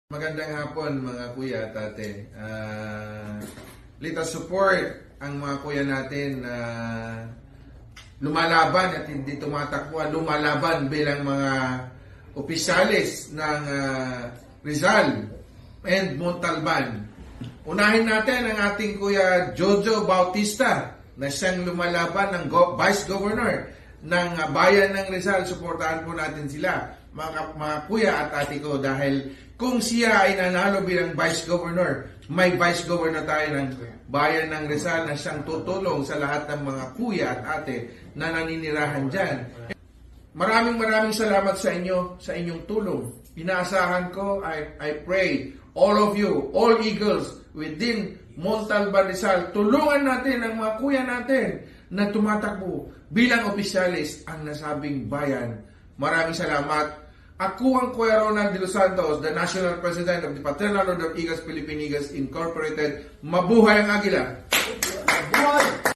Magandang hapon mga kuya at ate. Let us support ang mga kuya natin na lumalaban at hindi tumatakbo, lumalaban bilang mga opisyalis ng Rizal and Montalban. Unahin natin ang ating kuya Jojo Bautista na siyang lumalaban ng Vice Governor ng bayan ng Rizal. Suportahan po natin sila mga kuya at ate ko, dahil kung siya ay nanalo bilang Vice Governor, may Vice Governor tayo ng bayan ng Rizal na siyang tutulong sa lahat ng mga kuya at ate na naninirahan dyan. Maraming salamat sa inyo, sa inyong tulong. Inaasahan ko, I pray, all of you, all Eagles within Montalban, Rizal, tulungan natin ang mga kuya natin na tumatakbo bilang opisyalis ang nasabing bayan. Maraming salamat. Ako ang Kuya Ronald de los Santos, the National President of the Fraternal Order of Eagles Philippine Eagles Incorporated. Mabuhay ang Agila! Mabuhay!